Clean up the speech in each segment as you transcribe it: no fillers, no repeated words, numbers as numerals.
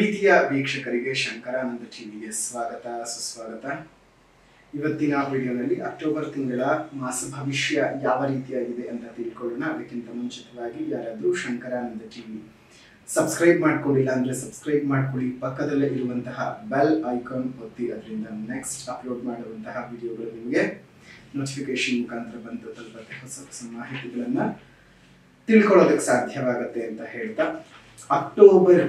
ಪ್ರೀತಿಯ ವೀಕ್ಷಕರಿಗೆ ಶಂಕರಾನಂದ ಟಿವಿಗೆ ಸ್ವಾಗತ ಸುಸ್ವಾಗತ. ಇವತ್ತಿನ ವಿಡಿಯೋನಲ್ಲಿ ಅಕ್ಟೋಬರ್ ತಿಂಗಳ ಮಾಸ ಭವಿಷ್ಯ ಯಾವ ರೀತಿಯಾಗಿದೆ ಅಂತ ತಿಳ್ಕೊಳ್ಳೋಣ. ಅದಕ್ಕಿಂತ ಮುಂಚಿತವಾಗಿ ಯಾರಾದರೂ ಶಂಕರಾನಂದ ಟಿವಿ ಸಬ್ಸ್ಕ್ರೈಬ್ ಮಾಡ್ಕೊಂಡಿಲ್ಲ ಅಂದ್ರೆ ಸಬ್ಸ್ಕ್ರೈಬ್ ಮಾಡ್ಕೊಳ್ಳಿ. ಪಕ್ಕದಲ್ಲೇ ಇರುವಂತಹ ಬೆಲ್ ಐಕಾನ್ ಒತ್ತಿ, ಅದರಿಂದ ನೆಕ್ಸ್ಟ್ ಅಪ್ಲೋಡ್ ಮಾಡುವಂತಹ ವಿಡಿಯೋಗಳು ನಿಮಗೆ ನೋಟಿಫಿಕೇಶನ್ ಮುಖಾಂತರ ಬಂದು ತಲುಪತ್ತೆ. ಹೊಸ ಹೊಸ ಮಾಹಿತಿಗಳನ್ನ ತಿಳ್ಕೊಳ್ಳೋದಕ್ಕೆ ಸಾಧ್ಯವಾಗುತ್ತೆ ಅಂತ ಹೇಳ್ತಾ, ಅಕ್ಟೋಬರ್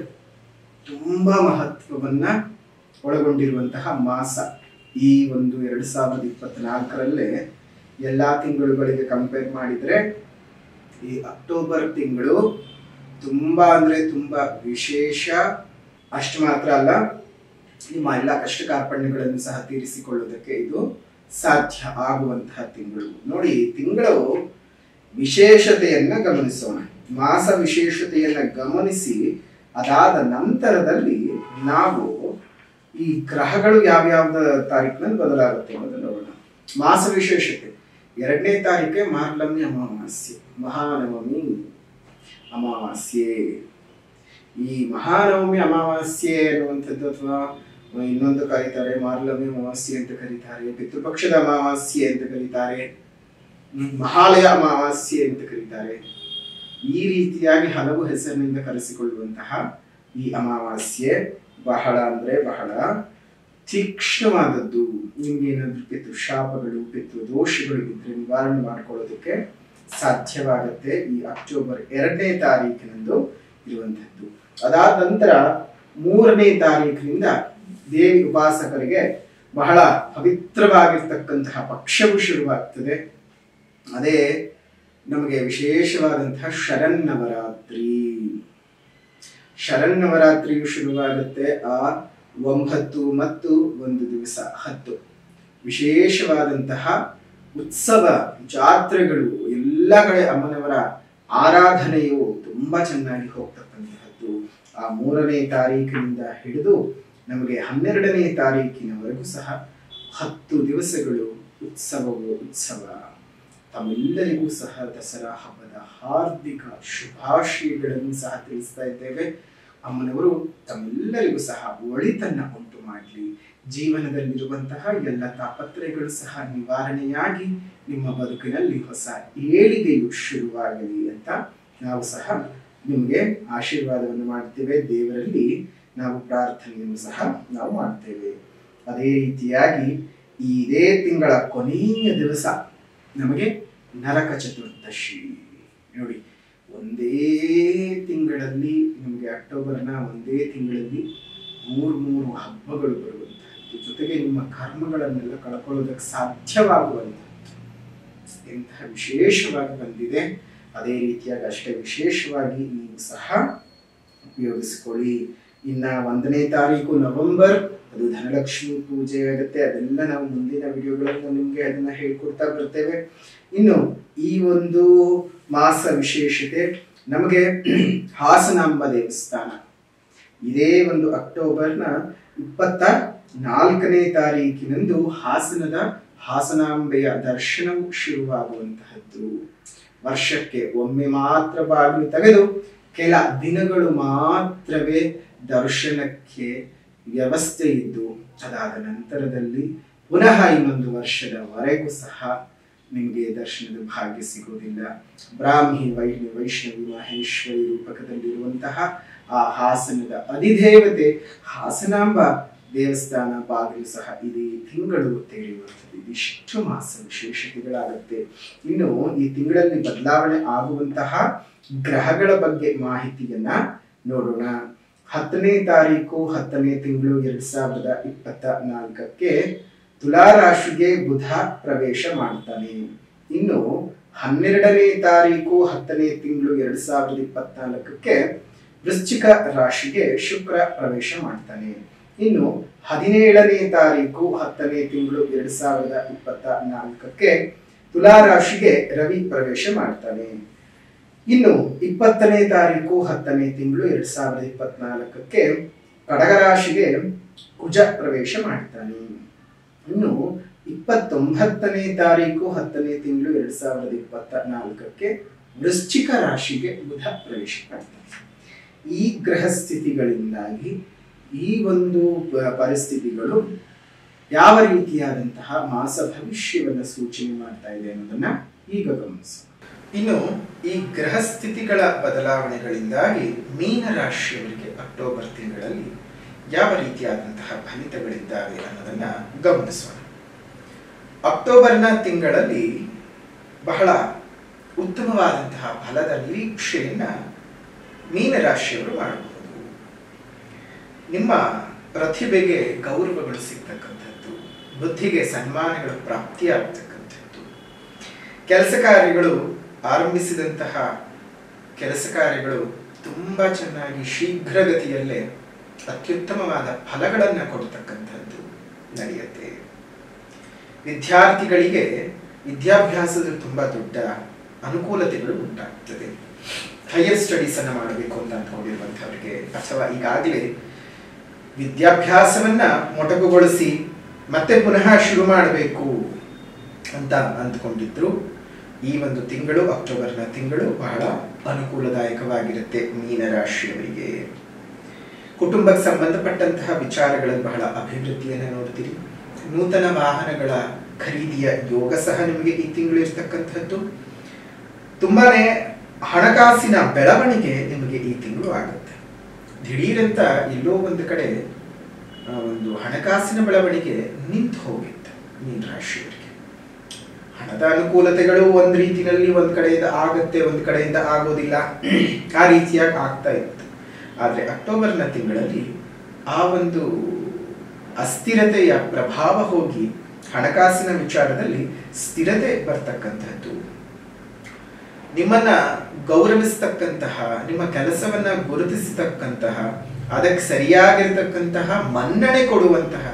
ತುಂಬಾ ಮಹತ್ವವನ್ನ ಒಳಗೊಂಡಿರುವಂತಹ ಮಾಸ. ಈ ಒಂದು 2024ರಲ್ಲೇ ಎಲ್ಲಾ ತಿಂಗಳುಗಳಿಗೆ ಕಂಪೇರ್ ಮಾಡಿದ್ರೆ ಈ ಅಕ್ಟೋಬರ್ ತಿಂಗಳು ತುಂಬಾ ಅಂದ್ರೆ ತುಂಬಾ ವಿಶೇಷ. ಅಷ್ಟು ಮಾತ್ರ ಅಲ್ಲ, ನಿಮ್ಮ ಎಲ್ಲ ಕಷ್ಟ ಕಾರ್ಪಣ್ಯಗಳನ್ನು ಸಹ ತೀರಿಸಿಕೊಳ್ಳೋದಕ್ಕೆ ಇದು ಸಾಧ್ಯ ಆಗುವಂತಹ ತಿಂಗಳು. ನೋಡಿ, ತಿಂಗಳು ವಿಶೇಷತೆಯನ್ನ ಗಮನಿಸೋಣ. ಮಾಸ ವಿಶೇಷತೆಯನ್ನ ಗಮನಿಸಿ ಅದಾದ ನಂತರದಲ್ಲಿ ನಾವು ಈ ಗ್ರಹಗಳು ಯಾವ್ಯಾವ ತಾರೀಕಿನಲ್ಲಿ ಬದಲಾಗುತ್ತೆ ಅನ್ನೋದನ್ನು ನೋಡೋಣ. ಮಾಸ ವಿಶೇಷತೆ 2ನೇ ತಾರೀಕೆ ಮಾರ್ಲಮ್ಯ ಅಮಾವಾಸ್ಯೆ, ಮಹಾನವಮಿ ಅಮಾವಾಸ್ಯೆ. ಈ ಮಹಾನವಮಿ ಅಮಾವಾಸ್ಯೆ ಅನ್ನುವಂಥದ್ದು, ಅಥವಾ ಇನ್ನೊಂದು ಕರೀತಾರೆ ಮಾರ್ಲಮ್ಯ ಅಮಾವಾಸ್ಯೆ ಅಂತ ಕರೀತಾರೆ, ಪಿತೃಪಕ್ಷದ ಅಮಾವಾಸ್ಯೆ ಅಂತ ಕರೀತಾರೆ, ಮಹಾಲಯ ಅಮಾವಾಸ್ಯೆ ಅಂತ ಕರೀತಾರೆ. ಈ ರೀತಿಯಾಗಿ ಹಲವು ಹೆಸರಿನಿಂದ ಕರೆಸಿಕೊಳ್ಳುವಂತಹ ಈ ಅಮಾವಾಸ್ಯೆ ಬಹಳ ಅಂದ್ರೆ ಬಹಳ ತೀಕ್ಷ್ಣವಾದದ್ದು. ನಿಮ್ಗೆ ಏನಾದ್ರೂ ಪಿತೃಶಾಪಗಳು, ಪಿತೃದೋಷಗಳು ಇದ್ರೆ ನಿವಾರಣೆ ಮಾಡ್ಕೊಳ್ಳೋದಕ್ಕೆ ಸಾಧ್ಯವಾಗುತ್ತೆ. ಈ ಅಕ್ಟೋಬರ್ 2ನೇ ತಾರೀಕಿನಂದು ಇರುವಂತದ್ದು. ಅದಾದ ನಂತರ 3ನೇ ತಾರೀಕಿನಿಂದ ದೇವಿ ಉಪಾಸಕರಿಗೆ ಬಹಳ ಪವಿತ್ರವಾಗಿರ್ತಕ್ಕಂತಹ ಪಕ್ಷವು ಶುರುವಾಗ್ತದೆ. ಅದೇ ನಮಗೆ ವಿಶೇಷವಾದಂತಹ ಶರನ್ನವರಾತ್ರಿ. ಶರನ್ನವರಾತ್ರಿಯು ಶುರುವಾಗುತ್ತೆ ಆ 9 ಮತ್ತು 1 ದಿವಸ 10. ವಿಶೇಷವಾದಂತಹ ಉತ್ಸವ, ಜಾತ್ರೆಗಳು, ಎಲ್ಲ ಕಡೆ ಅಮ್ಮನವರ ಆರಾಧನೆಯು ತುಂಬಾ ಚೆನ್ನಾಗಿ ಹೋಗ್ತಕ್ಕಂತಹದ್ದು. ಆ 3ನೇ ತಾರೀಕಿನಿಂದ ಹಿಡಿದು ನಮಗೆ 12ನೇ ತಾರೀಕಿನವರೆಗೂ ಸಹ 10 ದಿವಸಗಳು ಉತ್ಸವ. ತಮ್ಮೆಲ್ಲರಿಗೂ ಸಹ ದಸರಾ ಹಬ್ಬದ ಹಾರ್ದಿಕ ಶುಭಾಶಯಗಳನ್ನು ಸಹ ತಿಳಿಸ್ತಾ ಇದ್ದೇವೆ. ಅಮ್ಮನವರು ತಮ್ಮೆಲ್ಲರಿಗೂ ಸಹ ಒಳಿತನ್ನ ಉಂಟು ಮಾಡಲಿ. ಜೀವನದಲ್ಲಿರುವಂತಹ ಎಲ್ಲ ತಾಪತ್ರಯಗಳು ಸಹ ನಿವಾರಣೆಯಾಗಿ ನಿಮ್ಮ ಬದುಕಿನಲ್ಲಿ ಹೊಸ ಏಳಿಗೆಯು ಶುರುವಾಗಲಿ ಅಂತ ನಾವು ಸಹ ನಿಮಗೆ ಆಶೀರ್ವಾದವನ್ನು ಮಾಡ್ತೇವೆ. ದೇವರಲ್ಲಿ ನಾವು ಪ್ರಾರ್ಥನೆಯನ್ನು ಸಹ ನಾವು ಮಾಡ್ತೇವೆ. ಅದೇ ರೀತಿಯಾಗಿ ಇದೇ ತಿಂಗಳ ಕೊನೆಯ ದಿವಸ ನಮಗೆ ನರಕ ಚತುರ್ದಶಿ. ನೋಡಿ, ಒಂದೇ ತಿಂಗಳಲ್ಲಿ ನಮಗೆ ಅಕ್ಟೋಬರ್ನ ಒಂದೇ ತಿಂಗಳಲ್ಲಿ 3 ಹಬ್ಬಗಳು ಬರುವಂತಹದ್ದು, ಜೊತೆಗೆ ನಿಮ್ಮ ಕರ್ಮಗಳನ್ನೆಲ್ಲ ಕಳ್ಕೊಳ್ಳೋದಕ್ಕೆ ಸಾಧ್ಯವಾಗುವಂತಹದ್ದು ಎಂತಹ ವಿಶೇಷವಾಗಿ ಬಂದಿದೆ. ಅದೇ ರೀತಿಯಾಗಿ ಅಷ್ಟೇ ವಿಶೇಷವಾಗಿ ನೀವು ಸಹ ಉಪಯೋಗಿಸಿಕೊಳ್ಳಿ. ಇನ್ನ 1ನೇ ತಾರೀಕು ನವೆಂಬರ್, ಅದು ಧನಲಕ್ಷ್ಮಿ ಪೂಜೆ ಆಗುತ್ತೆ. ಅದೆಲ್ಲ ನಾವು ಮುಂದಿನ ವಿಡಿಯೋಗಳನ್ನು ನಿಮ್ಗೆ ಅದನ್ನ ಹೇಳ್ಕೊಡ್ತಾ ಬರ್ತೇವೆ. ಇನ್ನು ಈ ಒಂದು ಮಾಸ ವಿಶೇಷತೆ ನಮಗೆ ಹಾಸನಾಂಬ ದೇವಸ್ಥಾನ ಇದೇ ಒಂದು ಅಕ್ಟೋಬರ್ನ 24ನೇ ತಾರೀಕಿನಂದು ಹಾಸನದ ಹಾಸನಾಂಬೆಯ ದರ್ಶನವು ಶುರುವಾಗುವಂತಹದ್ದು. ವರ್ಷಕ್ಕೆ ಒಮ್ಮೆ ಮಾತ್ರ ಬಾಗಿಲು ತೆಗೆದು ಕೆಲ ದಿನಗಳು ಮಾತ್ರವೇ ದರ್ಶನಕ್ಕೆ ವ್ಯವಸ್ಥೆ ಇದ್ದು, ಅದಾದ ನಂತರದಲ್ಲಿ ಪುನಃ ಇನ್ನೊಂದು ವರ್ಷದವರೆಗೂ ಸಹ ನಿಮಗೆ ದರ್ಶನದ ಭಾಗ್ಯ ಸಿಗೋದಿಲ್ಲ. ಬ್ರಾಹ್ಮಿ, ವೈಷ್ಣವಿ, ಮಹೇಶ್ವರಿ ರೂಪಕದಲ್ಲಿರುವಂತಹ ಆ ಹಾಸನದ ಅಧಿದೇವತೆ ಹಾಸನಾಂಬ ದೇವಸ್ಥಾನ ಬಾಗಿಲು ಸಹ ಇದೇ ತಿಂಗಳು ತೆರೆಯುವಂಥದ್ದು. ಇದಿಷ್ಟು ಮಾಸ ವಿಶೇಷತೆಗಳಾಗುತ್ತೆ. ಇನ್ನು ಈ ತಿಂಗಳಲ್ಲಿ ಬದಲಾವಣೆ ಆಗುವಂತಹ ಗ್ರಹಗಳ ಬಗ್ಗೆ ಮಾಹಿತಿಯನ್ನ ನೋಡೋಣ. 10ನೇ ತಾರೀಕು 10ನೇ ತಿಂಗಳು 2024ಕ್ಕೆ ತುಲಾ ರಾಶಿಗೆ ಬುಧ ಪ್ರವೇಶ ಮಾಡ್ತಾನೆ. ಇನ್ನು 12ನೇ ತಾರೀಕು 10ನೇ ತಿಂಗಳು 2024ಕ್ಕೆ ವೃಶ್ಚಿಕ ರಾಶಿಗೆ ಶುಕ್ರ ಪ್ರವೇಶ ಮಾಡ್ತಾನೆ. ಇನ್ನು 17ನೇ ತಾರೀಕು 10ನೇ ತಿಂಗಳು 2024ಕ್ಕೆ ತುಲಾ ರಾಶಿಗೆ ರವಿ ಪ್ರವೇಶ ಮಾಡ್ತಾನೆ. ಇನ್ನು 20ನೇ ತಾರೀಕು 10ನೇ ತಿಂಗಳು 2024ಕ್ಕೆ ಕಡಗ ರಾಶಿಗೆ ಕುಜ ಪ್ರವೇಶ ಮಾಡ್ತಾನೆ. ಇನ್ನು 29ನೇ ತಾರೀಕು 10ನೇ ತಿಂಗಳು 2024ಕ್ಕೆ ವೃಶ್ಚಿಕ ರಾಶಿಗೆ ಬುಧ ಪ್ರವೇಶ ಮಾಡ್ತಾನೆ. ಈ ಗ್ರಹ ಸ್ಥಿತಿಗಳಿಂದಾಗಿ ಈ ಒಂದು ಪರಿಸ್ಥಿತಿಗಳು ಯಾವ ರೀತಿಯಾದಂತಹ ಮಾಸ ಭವಿಷ್ಯವನ್ನು ಸೂಚನೆ ಮಾಡ್ತಾ ಇದೆ ಅನ್ನೋದನ್ನ ಈಗ ಗಮನಿಸೋಣ. ಇನ್ನು ಈ ಗ್ರಹ ಸ್ಥಿತಿಗಳ ಬದಲಾವಣೆಗಳಿಂದಾಗಿ ಮೀನರಾಶಿಯವರಿಗೆ ಅಕ್ಟೋಬರ್ ತಿಂಗಳಲ್ಲಿ ಯಾವ ರೀತಿಯಾದಂತಹ ಫಲಿತಗಳಿದ್ದಾವೆ ಅನ್ನೋದನ್ನ ಗಮನಿಸೋಣ. ಅಕ್ಟೋಬರ್ನ ತಿಂಗಳಲ್ಲಿ ಬಹಳ ಉತ್ತಮವಾದಂತಹ ಫಲದ ನಿರೀಕ್ಷೆಯನ್ನ ಮೀನರಾಶಿಯವರು ಮಾಡಬಹುದು. ನಿಮ್ಮ ಪ್ರತಿಭೆಗೆ ಗೌರವಗಳು ಸಿಗ್ತಕ್ಕಂಥದ್ದು, ಬುದ್ಧಿಗೆ ಸನ್ಮಾನಗಳು ಪ್ರಾಪ್ತಿಯಾಗತಕ್ಕಂಥದ್ದು, ಕೆಲಸ ಕಾರ್ಯಗಳು ಆರಂಭಿಸಿದಂತಹ ಕೆಲಸ ಕಾರ್ಯಗಳು ತುಂಬಾ ಚೆನ್ನಾಗಿ ಶೀಘ್ರಗತಿಯಲ್ಲೇ ಅತ್ಯುತ್ತಮವಾದ ಫಲಗಳನ್ನು ಕೊಡ್ತಕ್ಕಂಥದ್ದು ನಡೆಯುತ್ತೆ. ವಿದ್ಯಾರ್ಥಿಗಳಿಗೆ ವಿದ್ಯಾಭ್ಯಾಸದ ತುಂಬಾ ದೊಡ್ಡ ಅನುಕೂಲತೆಗಳು ಉಂಟಾಗ್ತದೆ. ಹೈಯರ್ ಸ್ಟಡೀಸ್ ಅನ್ನ ಮಾಡಬೇಕು ಅಂತ ಅಂದ್ಕೊಂಡಿರುವಂತವರಿಗೆ ಅಥವಾ ಈಗಾಗಲೇ ವಿದ್ಯಾಭ್ಯಾಸವನ್ನ ಮೊಟಕುಗೊಳಿಸಿ ಮತ್ತೆ ಪುನಃ ಶುರು ಮಾಡಬೇಕು ಅಂತ ಅಂದ್ಕೊಂಡಿದ್ರು, ಈ ಒಂದು ತಿಂಗಳು ಅಕ್ಟೋಬರ್ನ ತಿಂಗಳು ಬಹಳ ಅನುಕೂಲದಾಯಕವಾಗಿರುತ್ತೆ ಮೀನರಾಶಿಯವರಿಗೆ. ಕುಟುಂಬಕ್ಕೆ ಸಂಬಂಧಪಟ್ಟಂತಹ ವಿಚಾರಗಳಲ್ಲಿ ಬಹಳ ಅಭಿವೃದ್ಧಿಯನ್ನು ನೋಡ್ತೀರಿ. ನೂತನ ವಾಹನಗಳ ಖರೀದಿಯ ಯೋಗ ಸಹ ನಿಮಗೆ ಈ ತಿಂಗಳು ಇರ್ತಕ್ಕಂಥದ್ದು. ತುಂಬಾನೇ ಹಣಕಾಸಿನ ಬೆಳವಣಿಗೆ ನಿಮಗೆ ಈ ತಿಂಗಳು ಆಗುತ್ತೆ. ದಿಢೀರಂತ ಎಲ್ಲೋ ಒಂದು ಕಡೆ ಒಂದು ಹಣಕಾಸಿನ ಬೆಳವಣಿಗೆ ನಿಂತು ಹೋಗಿತ್ತು ಮೀನರಾಶಿಯವರಿಗೆ. ಹಣದ ಅನುಕೂಲತೆಗಳು ಒಂದ್ ರೀತಿಯಲ್ಲಿ ಒಂದ್ ಕಡೆಯಿಂದ ಆಗುತ್ತೆ, ಒಂದ್ ಕಡೆಯಿಂದ ಆಗೋದಿಲ್ಲ, ಆ ರೀತಿಯಾಗಿ ಆಗ್ತಾ ಇತ್ತು. ಆದ್ರೆ ಅಕ್ಟೋಬರ್ನ ತಿಂಗಳಲ್ಲಿ ಆ ಒಂದು ಅಸ್ಥಿರತೆಯ ಪ್ರಭಾವ ಹೋಗಿ ಹಣಕಾಸಿನ ವಿಚಾರದಲ್ಲಿ ಸ್ಥಿರತೆ ಬರ್ತಕ್ಕಂಥದ್ದು, ನಿಮ್ಮನ್ನ ಗೌರವಿಸ್ತಕ್ಕಂತಹ, ನಿಮ್ಮ ಕೆಲಸವನ್ನ ಗುರುತಿಸತಕ್ಕಂತಹ, ಅದಕ್ಕೆ ಸರಿಯಾಗಿರ್ತಕ್ಕಂತಹ ಮನ್ನಣೆ ಕೊಡುವಂತಹ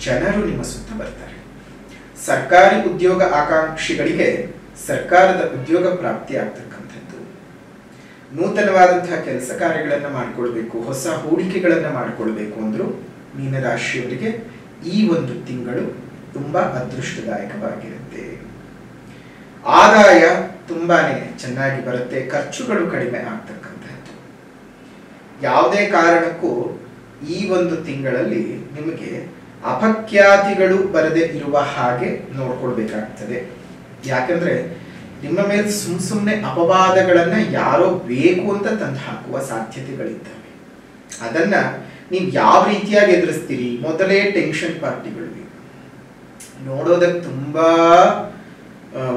ಜನರು ನಿಮ್ಮ ಸುತ್ತ ಬರ್ತಾರೆ. ಸರ್ಕಾರಿ ಉದ್ಯೋಗ ಆಕಾಂಕ್ಷಿಗಳಿಗೆ ಸರ್ಕಾರದ ಉದ್ಯೋಗ ಪ್ರಾಪ್ತಿ ಆಗ್ತಕ್ಕಂಥದ್ದು, ನೂತನವಾದಂತಹ ಕೆಲಸ ಕಾರ್ಯಗಳನ್ನ ಮಾಡಿಕೊಳ್ಬೇಕು, ಹೊಸ ಹೂಡಿಕೆಗಳನ್ನ ಮಾಡಿಕೊಳ್ಬೇಕು ಅಂದ್ರು ಮೀನರಾಶಿಯವರಿಗೆ ಈ ಒಂದು ತಿಂಗಳು ತುಂಬಾ ಅದೃಷ್ಟದಾಯಕವಾಗಿರುತ್ತೆ. ಆದಾಯ ತುಂಬಾನೇ ಚೆನ್ನಾಗಿ ಬರುತ್ತೆ, ಖರ್ಚುಗಳು ಕಡಿಮೆ ಆಗ್ತಕ್ಕಂಥದ್ದು. ಯಾವುದೇ ಕಾರಣಕ್ಕೂ ಈ ಒಂದು ತಿಂಗಳಲ್ಲಿ ನಿಮಗೆ ಅಪಖ್ಯಾತಿಗಳು ಬರದೇ ಇರುವ ಹಾಗೆ ನೋಡ್ಕೊಳ್ಬೇಕಾಗ್ತದೆ. ಯಾಕಂದ್ರೆ ನಿಮ್ಮ ಮೇಲೆ ಸುಮ್ಮನೆ ಅಪವಾದಗಳನ್ನ ಯಾರೋ ಬೇಕು ಅಂತ ತಂದು ಹಾಕುವ ಸಾಧ್ಯತೆಗಳಿದ್ದಾವೆ. ಅದನ್ನ ನೀವು ಯಾವ ರೀತಿಯಾಗಿ ಎದುರಿಸ್ತೀರಿ? ಮೊದಲೇ ಟೆನ್ಷನ್ ಪಾರ್ಟಿಗಳು ನೋಡೋದಕ್ಕೆ ತುಂಬಾ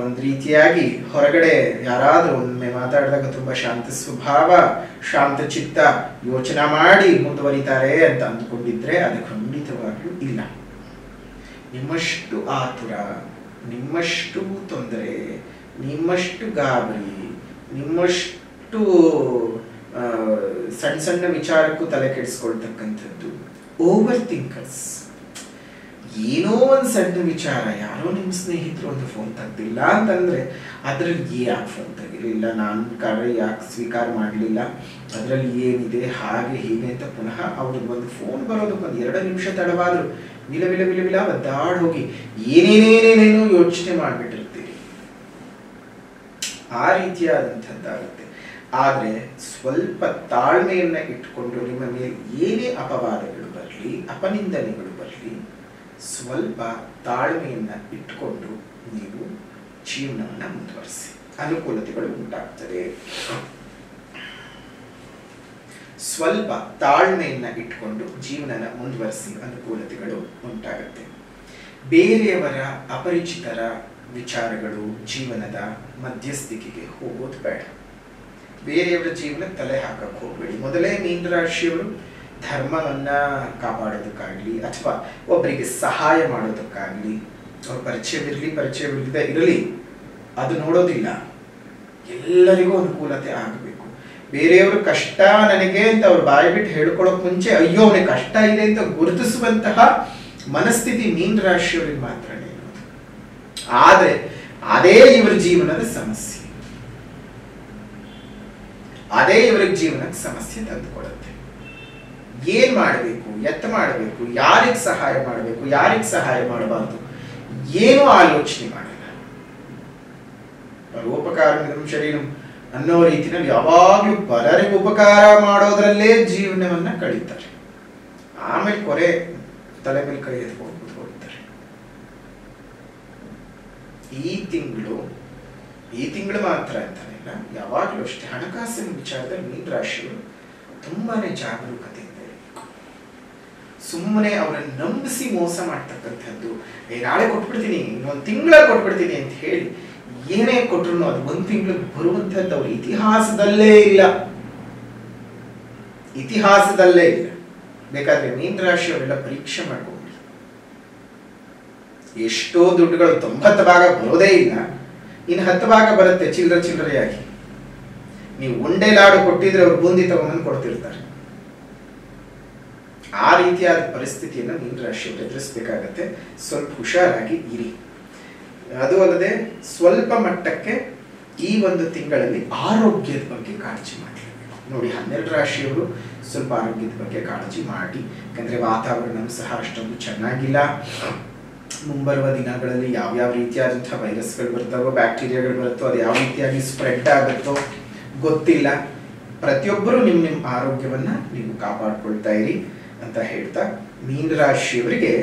ಒಂದ್ ರೀತಿಯಾಗಿ ಹೊರಗಡೆ ಯಾರಾದ್ರೂ ಒಮ್ಮೆ ಮಾತಾಡಿದಾಗ ತುಂಬಾ ಶಾಂತ ಸ್ವಭಾವ, ಶಾಂತ ಚಿತ್ತ, ಯೋಚನೆ ಮಾಡಿ ಮುಂದುವರಿತಾರೆ ಅಂತ ಅಂದ್ಕೊಂಡಿದ್ರೆ ಅದು ಖಂಡಿತವಾಗ್ಲೂ ಇಲ್ಲ. ನಿಮ್ಮಷ್ಟು ಆತುರ, ನಿಮ್ಮಷ್ಟು ತೊಂದರೆ, ನಿಮ್ಮಷ್ಟು ಗಾಬರಿ, ನಿಮ್ಮಷ್ಟು ಸಣ್ಣ ಸಣ್ಣ ವಿಚಾರಕ್ಕೂ ತಲೆ ಕೆಡಿಸ್ಕೊಳ್ತಕ್ಕಂಥದ್ದು ಓವರ್ ಥಿಂಕರ್ಸ್. ಏನೋ ಒಂದು ಸಣ್ಣ ವಿಚಾರ, ಯಾರೋ ನಿಮ್ಮ ಸ್ನೇಹಿತರು ಒಂದು ಫೋನ್ ತೆಗ್ದಿಲ್ಲ ಅಂತಂದ್ರೆ ಅದ್ರಲ್ಲಿ ಯಾಕೆ ಫೋನ್ ತೆಗಿಲಿಲ್ಲ, ನಾನು ಕರೆ ಯಾಕೆ ಸ್ವೀಕಾರ ಮಾಡಲಿಲ್ಲ, ಅದರಲ್ಲಿ ಏನಿದೆ, ಹಾಗೆ ಹೀಗೆ ಅಂತ ಪುನಃ ಅವ್ರಿಗೆ ಒಂದು ಫೋನ್ ಬರೋದಕ್ಕೆ ಒಂದು 2 ನಿಮಿಷ ತಡವಾದ್ರು ವಿಲ ವಿಲ ವಿಲ ವಿಲ ಒದ್ದಾಡ್ ಹೋಗಿ ಏನೇನೇನೇನೇನೋ ಯೋಚನೆ ಮಾಡಿಬಿಟ್ಟಿರ್ತೀರಿ. ಆ ರೀತಿಯಾದಂಥದ್ದಾಗುತ್ತೆ. ಆದ್ರೆ ಸ್ವಲ್ಪ ತಾಳ್ಮೆಯನ್ನ ಇಟ್ಕೊಂಡು ನಿಮ್ಮ ಮೇಲೆ ಏನೇ ಅಪವಾದಗಳು ಬರಲಿ, ಅಪನಿಂದನೆಗಳು ಬರಲಿ, ಸ್ವಲ್ಪ ತಾಳ್ಮೆಯನ್ನ ಇಟ್ಕೊಂಡು ನೀವು ಜೀವನವನ್ನ ಮುಂದುವರಿಸಿ, ಅನುಕೂಲತೆಗಳು ಉಂಟಾಗ್ತದೆ. ಸ್ವಲ್ಪ ತಾಳ್ಮೆಯನ್ನ ಇಟ್ಕೊಂಡು ಜೀವನನ ಮುಂದುವರಿಸಿ, ಅನುಕೂಲತೆಗಳು ಉಂಟಾಗುತ್ತೆ. ಬೇರೆಯವರ ಅಪರಿಚಿತರ ವಿಚಾರಗಳು ಜೀವನದ ಮಧ್ಯಸ್ಥಿಕೆಗೆ ಹೋಗೋದು ಬೇಡ. ಬೇರೆಯವರ ಜೀವನ ತಲೆ ಹಾಕಕ್ಕೆ ಹೋಗ್ಬೇಡಿ. ಮೊದಲೇ ಮೀನರಾಶಿಯವರು ಧರ್ಮವನ್ನ ಕಾಪಾಡೋದಕ್ಕಾಗ್ಲಿ ಅಥವಾ ಒಬ್ಬರಿಗೆ ಸಹಾಯ ಮಾಡೋದಕ್ಕಾಗ್ಲಿ, ಅವ್ರ ಪರಿಚಯವಿರಲಿ ಪರಿಚಯವಿಲ್ಲದೆ ಇರಲಿ, ಅದು ನೋಡೋದಿಲ್ಲ. ಎಲ್ಲರಿಗೂ ಅನುಕೂಲತೆ ಆಗಬೇಕು. ಬೇರೆಯವರು ಕಷ್ಟ ನನಗೆ ಅಂತ ಅವ್ರು ಬಾಯಿ ಬಿಟ್ಟು ಹೇಳ್ಕೊಳ್ಳೋಕ್ ಮುಂಚೆ ಅಯ್ಯೋ ಅವನಿಗೆ ಕಷ್ಟ ಇದೆ ಅಂತ ಗುರುತಿಸುವಂತಹ ಮನಸ್ಥಿತಿ ಮೀನರಾಶಿಯವರಿಗೆ ಮಾತ್ರನೇ ಇರೋದು. ಆದ್ರೆ ಅದೇ ಇವರ ಜೀವನದ ಸಮಸ್ಯೆ, ಅದೇ ಇವರಿಗೆ ಜೀವನಕ್ಕೆ ಸಮಸ್ಯೆ ತಂದುಕೊಳ್ಳುತ್ತೆ. ಏನ್ ಮಾಡಬೇಕು, ಎತ್ತ ಮಾಡಬೇಕು, ಯಾರಿಗೆ ಸಹಾಯ ಮಾಡಬೇಕು, ಯಾರಿಗೆ ಸಹಾಯ ಮಾಡಬಾರ್ದು, ಏನೂ ಆಲೋಚನೆ ಮಾಡಲ್ಲ. ಪರೋಪಕಾರಂ ಶರೀರಂ ಅನ್ನೋ ರೀತಿಯಲ್ಲಿ ಯಾವಾಗ್ಲೂ ಪರರಿಗೆ ಉಪಕಾರ ಮಾಡೋದ್ರಲ್ಲೇ ಜೀವನವನ್ನ ಕಳೀತಾರೆ. ಆಮೇಲೆ ಕೊರೆ ತಲೆ ಮೇಲೆ ಕೈ ಎತ್ಕೊಂಡು ಕೂತ್ಕೊಳ್ತಾರೆ. ಈ ತಿಂಗಳು ಮಾತ್ರ ಅಂತಾನಿಲ್ಲ, ಯಾವಾಗಲೂ ಅಷ್ಟೇ ಹಣಕಾಸಿನ ವಿಚಾರದಲ್ಲಿ ಮೀನ ರಾಶಿಯವರು ತುಂಬಾನೇ ಜಾಗರೂಕತೆಯಿಂದ ಇರಬೇಕು. ಸುಮ್ಮನೆ ಅವರನ್ನು ನಂಬಿಸಿ ಮೋಸ ಮಾಡ್ತಕ್ಕಂಥದ್ದು, ನಾಳೆ ಕೊಟ್ಬಿಡ್ತೀನಿ, ಇನ್ನೊಂದು ತಿಂಗಳ ಕೊಟ್ಬಿಡ್ತೀನಿ ಅಂತ ಹೇಳಿ ಏನೇ ಕೊಟ್ರು ಅದು ಒಂದು ತಿಂಗಳು ಬರುವಂತದ್ದು ಅವ್ರ ಇತಿಹಾಸದಲ್ಲೇ ಇಲ್ಲ. ಬೇಕಾದ್ರೆ ಮೀನ ರಾಶಿಯವರೆಲ್ಲ ಪರೀಕ್ಷೆ ಮಾಡ್ಕೊಂಡು ಎಷ್ಟೋ ದುಡ್ಡುಗಳು 90 ಭಾಗ ಬರೋದೇ ಇಲ್ಲ, ಇನ್ನು 10 ಭಾಗ ಬರುತ್ತೆ ಚಿಲ್ಲರೆಯಾಗಿ. ನೀವು ಉಂಡೆ ಲಾಡು ಕೊಟ್ಟಿದ್ರೆ ಅವ್ರು ಬೂಂದಿ ತಗೊಂಡು ಕೊಡ್ತಿರ್ತಾರೆ. ಆ ರೀತಿಯಾದ ಪರಿಸ್ಥಿತಿಯನ್ನು ಮೀನ ರಾಶಿಯವರು ಎದುರಿಸಬೇಕಾಗತ್ತೆ. ಸ್ವಲ್ಪ ಹುಷಾರಾಗಿ ಇರಿ. ಅದು ಅಲ್ಲದೆ ಸ್ವಲ್ಪ ಮಟ್ಟಕ್ಕೆ ಈ ಒಂದು ತಿಂಗಳಲ್ಲಿ ಆರೋಗ್ಯದ ಬಗ್ಗೆ ಕಾಳಜಿ ಮಾಡಲೇಬೇಕು. ನೋಡಿ, 12 ರಾಶಿಯವರು ಸ್ವಲ್ಪ ಆರೋಗ್ಯದ ಬಗ್ಗೆ ಕಾಳಜಿ ಮಾಡಿ. ಯಾಕಂದ್ರೆ ವಾತಾವರಣ ಸಹ ಅಷ್ಟೊಂದು ಚೆನ್ನಾಗಿಲ್ಲ. ಮುಂಬರುವ ದಿನಗಳಲ್ಲಿ ಯಾವ್ಯಾವ ರೀತಿಯಾದಂತಹ ವೈರಸ್ಗಳು ಬರ್ತಾವೋ, ಬ್ಯಾಕ್ಟೀರಿಯಾಗಳು ಬರುತ್ತೋ, ಅದು ಯಾವ ರೀತಿಯಾಗಿ ಸ್ಪ್ರೆಡ್ ಆಗುತ್ತೋ ಗೊತ್ತಿಲ್ಲ. ಪ್ರತಿಯೊಬ್ಬರು ನಿಮ್ಮ ಆರೋಗ್ಯವನ್ನ ನೀವು ಕಾಪಾಡ್ಕೊಳ್ತಾ ಇರಿ ಅಂತ ಹೇಳ್ತಾ, ಮೀನ ರಾಶಿಯವರಿಗೆ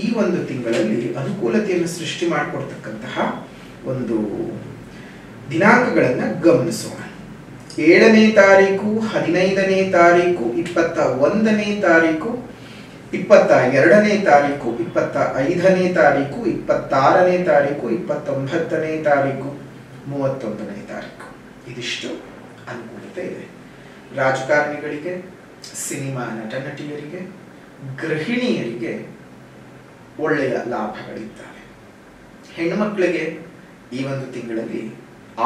ಈ ಒಂದು ತಿಂಗಳಲ್ಲಿ ಅನುಕೂಲತೆಯನ್ನು ಸೃಷ್ಟಿ ಮಾಡಿಕೊಡ್ತಕ್ಕಂತಹ ಒಂದು ದಿನಾಂಕಗಳನ್ನ ಗಮನಿಸೋಣ. 7ನೇ ತಾರೀಕು, 15ನೇ ತಾರೀಕು, 21ನೇ ತಾರೀಕು, 22ನೇ ತಾರೀಕು, 25ನೇ ತಾರೀಕು, 26ನೇ ತಾರೀಕು, 29ನೇ ತಾರೀಕು, 31ನೇ ತಾರೀಕು ಇದಿಷ್ಟು ಅನುಕೂಲತೆ ಇದೆ. ರಾಜಕಾರಣಿಗಳಿಗೆ, ಸಿನಿಮಾ ನಟ ನಟಿಯರಿಗೆ, ಗೃಹಿಣಿಯರಿಗೆ ಒಳ್ಳೆಯ ಲಾಭಗಳಿದ್ದಾವೆ. ಹೆಣ್ಣುಮಕ್ಕಳಿಗೆ ಈ ಒಂದು ತಿಂಗಳಲ್ಲಿ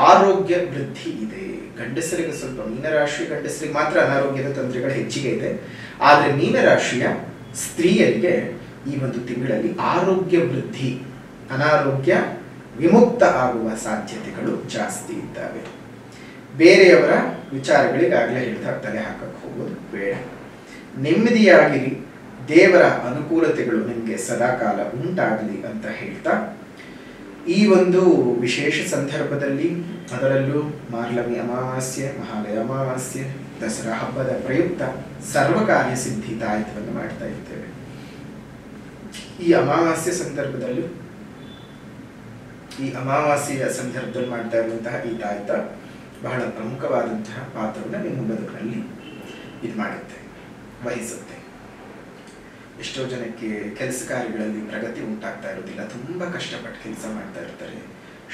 ಆರೋಗ್ಯ ವೃದ್ಧಿ ಇದೆ. ಗಂಡಸರಿಗೆ ಸ್ವಲ್ಪ, ಮೀನರಾಶಿ ಗಂಡಸರಿಗೆ ಮಾತ್ರ ಅನಾರೋಗ್ಯದ ತೊಂದರೆಗಳು ಹೆಚ್ಚಿಗೆ ಇದೆ. ಆದರೆ ಮೀನರಾಶಿಯ ಸ್ತ್ರೀಯರಿಗೆ ಈ ಒಂದು ತಿಂಗಳಲ್ಲಿ ಆರೋಗ್ಯ ವೃದ್ಧಿ, ಅನಾರೋಗ್ಯ ವಿಮುಕ್ತ ಆಗುವ ಸಾಧ್ಯತೆಗಳು ಜಾಸ್ತಿ ಇದ್ದಾವೆ. ಬೇರೆಯವರ ವಿಚಾರಗಳಿಗಾಗಲೇ ಹೇಳ್ತಾ ತಲೆ ಹಾಕಕ್ಕೆ ಹೋಗೋದು ಬೇಡ. ನೆಮ್ಮದಿಯಾಗಿರಿ. ದೇವರ ಅನುಕೂಲತೆಗಳು ನಿಮಗೆ ಸದಾಕಾಲ ಉಂಟಾಗಲಿ ಅಂತ ಹೇಳ್ತಾ, ಈ ಒಂದು ವಿಶೇಷ ಸಂದರ್ಭದಲ್ಲಿ, ಅದರಲ್ಲೂ ಮಾರ್ಲಮಿ ಅಮಾವಾಸ್ಯೆ, ಮಹಾಲಯ ಅಮಾವಾಸ್ಯೆ, ದಸರಾ ಹಬ್ಬದ ಪ್ರಯುಕ್ತ ಸರ್ವಕಾರ್ಯ ಸಿದ್ಧಿ ತಾಯಿತವನ್ನು ಮಾಡ್ತಾ ಇದ್ದೇವೆ. ಈ ಅಮಾವಾಸ್ಯೆ ಸಂದರ್ಭದಲ್ಲಿ ಮಾಡ್ತಾ ಇರುವಂತಹ ಈ ತಾಯಿತ ಬಹಳ ಪ್ರಮುಖವಾದಂತಹ ಪಾತ್ರವನ್ನು ನಿಮ್ಮ ಬದುಕಿನಲ್ಲಿ ವಹಿಸುತ್ತೆ. ಎಷ್ಟೋ ಜನಕ್ಕೆ ಕೆಲಸ ಕಾರ್ಯಗಳಲ್ಲಿ ಪ್ರಗತಿ ಉಂಟಾಗ್ತಾ ಇರೋದಿಲ್ಲ, ತುಂಬಾ ಕಷ್ಟಪಟ್ಟು ಕೆಲಸ ಮಾಡ್ತಾ ಇರ್ತಾರೆ,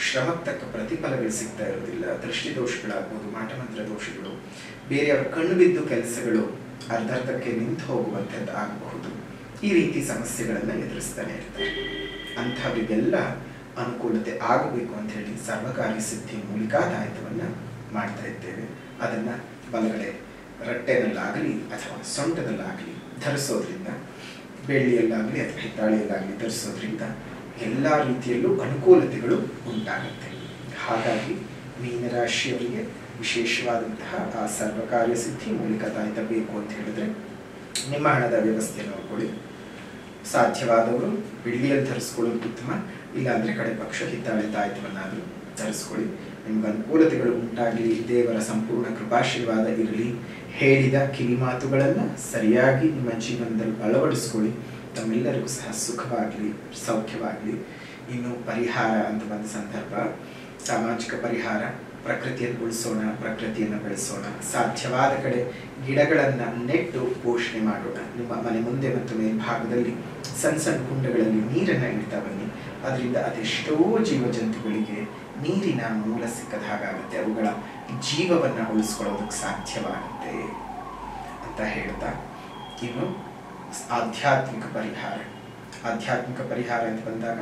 ಶ್ರಮಕ್ಕೆ ತಕ್ಕ ಪ್ರತಿಫಲಗಳು ಸಿಗ್ತಾ ಇರೋದಿಲ್ಲ, ದೃಷ್ಟಿ ದೋಷಗಳಾಗ್ಬೋದು, ಮಾಟಮಂತ್ರ ದೋಷಗಳು, ಬೇರೆಯವರ ಕಣ್ಣು ಬಿದ್ದು ಕೆಲಸಗಳು ಅರ್ಧಕ್ಕೆ ನಿಂತು ಹೋಗುವಂಥದ್ದು ಆಗಬಹುದು. ಈ ರೀತಿ ಸಮಸ್ಯೆಗಳನ್ನ ಎದುರಿಸ್ತಾನೆ ಇರ್ತಾರೆ. ಅಂಥವರಿಗೆಲ್ಲ ಅನುಕೂಲತೆ ಆಗಬೇಕು ಅಂತ ಹೇಳಿ ಸರ್ವಕಾರ್ಯ ಸಿದ್ಧಿ ಮೂಲಿಕಾದಾಯಕವನ್ನ ಮಾಡ್ತಾ ಇದ್ದೇವೆ. ಅದನ್ನ ಬಲಗಡೆ ರಟ್ಟೆನಲ್ಲಾಗಲಿ ಅಥವಾ ಸೊಂಟದಲ್ಲಾಗಲಿ ಧರಿಸೋದ್ರಿಂದ, ಬೆಳ್ಳಿಯಲ್ಲಾಗಲಿ ಅಥವಾ ಹಿತ್ತಾಳಿಯಲ್ಲಾಗಲಿ ಧರಿಸೋದ್ರಿಂದ ಎಲ್ಲ ರೀತಿಯಲ್ಲೂ ಅನುಕೂಲತೆಗಳು ಉಂಟಾಗುತ್ತೆ. ಹಾಗಾಗಿ ಮೀನರಾಶಿಯವರಿಗೆ ವಿಶೇಷವಾದಂತಹ ಆ ಸರ್ವಕಾರ್ಯ ಸಿದ್ಧಿ ಮೂಲಿಕಾದಾಯಕ ಬೇಕು ಅಂತ ಹೇಳಿದ್ರೆ ನಿಮ್ಮ ಹಣದ ವ್ಯವಸ್ಥೆ ನೋಡ್ಕೊಳ್ಳಿ. ಸಾಧ್ಯವಾದವರು ಬೆಳ್ಳಿಯಲ್ಲಿ ಧರಿಸ್ಕೊಳ್ಳೋದು ಉತ್ತಮ. ಇಲ್ಲಾಂದ್ರೆ ಕಡೆ ಪಕ್ಷ ಹಿತ್ತಾಳೆ ತಾಯಿತವನ್ನಾದರೂ ಧರಿಸ್ಕೊಳ್ಳಿ. ನಿಮ್ಗೆ ಅನುಕೂಲತೆಗಳು ಉಂಟಾಗಲಿ. ದೇವರ ಸಂಪೂರ್ಣ ಕೃಪಾಶೀರ್ವಾದ ಇರಲಿ. ಹೇಳಿದ ಕಿವಿ ಮಾತುಗಳನ್ನು ಸರಿಯಾಗಿ ನಿಮ್ಮ ಜೀವನದಲ್ಲಿ ಅಳವಡಿಸ್ಕೊಳ್ಳಿ. ತಮ್ಮೆಲ್ಲರಿಗೂ ಸಹ ಸುಖವಾಗಲಿ, ಸೌಖ್ಯವಾಗಲಿ. ಇನ್ನು ಪರಿಹಾರ ಅಂತ ಬಂದ ಸಂದರ್ಭ, ಸಾಮಾಜಿಕ ಪರಿಹಾರ, ಪ್ರಕೃತಿಯನ್ನು ಉಳಿಸೋಣ, ಪ್ರಕೃತಿಯನ್ನು ಬೆಳೆಸೋಣ. ಸಾಧ್ಯವಾದ ಕಡೆ ಗಿಡಗಳನ್ನು ನೆಟ್ಟು ಪೋಷಣೆ ಮಾಡೋಣ. ನಿಮ್ಮ ಮನೆ ಮುಂದೆ ಮತ್ತು ಮೇಲ್ಭಾಗದಲ್ಲಿ ಸಣ್ಣ ಸಣ್ಣ ಕುಂಡಗಳಲ್ಲಿ ನೀರನ್ನು ಇಡ್ತಾ ಬನ್ನಿ. ಅದರಿಂದ ಅದೆಷ್ಟೋ ಜೀವಜಂತುಗಳಿಗೆ ನೀರಿನ ಮೂಲ ಸಿಕ್ಕದ ಹಾಗಾಗುತ್ತೆ, ಅವುಗಳ ಜೀವವನ್ನು ಉಳಿಸ್ಕೊಳ್ಳೋದಕ್ಕೆ ಸಾಧ್ಯವಾಗುತ್ತೆ ಅಂತ ಹೇಳ್ತಾ, ಇನ್ನು ಆಧ್ಯಾತ್ಮಿಕ ಪರಿಹಾರ ಅಂತ ಬಂದಾಗ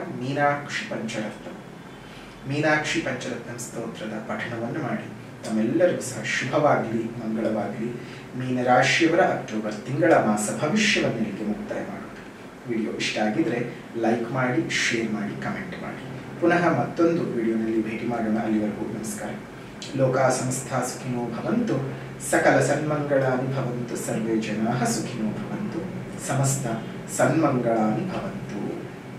ಮೀನಾಕ್ಷಿ ಪಂಚರತ್ನ ಸ್ತೋತ್ರದ ಪಠಣವನ್ನು ಮಾಡಿ ತಮ್ಮೆಲ್ಲರಿಗೂ ಸಹ ಶುಭವಾಗಲಿ, ಮಂಗಳವಾಗಲಿ. ಮೀನರಾಶಿಯವರ ಅಕ್ಟೋಬರ್ ತಿಂಗಳ ಮಾಸ ಭವಿಷ್ಯವನ್ನು ಇಲ್ಲಿಗೆ ಮುಕ್ತಾಯ ಮಾಡೋಣ. ವಿಡಿಯೋ ಇಷ್ಟ ಆಗಿದ್ರೆ ಲೈಕ್ ಮಾಡಿ, ಶೇರ್ ಮಾಡಿ, ಕಮೆಂಟ್ ಮಾಡಿ. ಪುನಃ ಮತ್ತೊಂದು ವಿಡಿಯೋನಲ್ಲಿ ಭೇಟಿ ಮಾಡೋಣ. ಅಲ್ಲಿವರೆಗೂ ನಮಸ್ಕಾರ. ಲೋಕಾ ಸಮಸ್ತಾ ಸುಖಿನೋ ಭವಂತು, ಸಕಲ ಸನ್ಮಂಗಳಾನಿ ಭವಂತು, ಸರ್ವೇ ಜನಾಃ ಸುಖಿನೋ ಭವಂತು, ಸಮಸ್ತ ಸನ್ಮಂಗಳಾನಿ ಭವಂತು.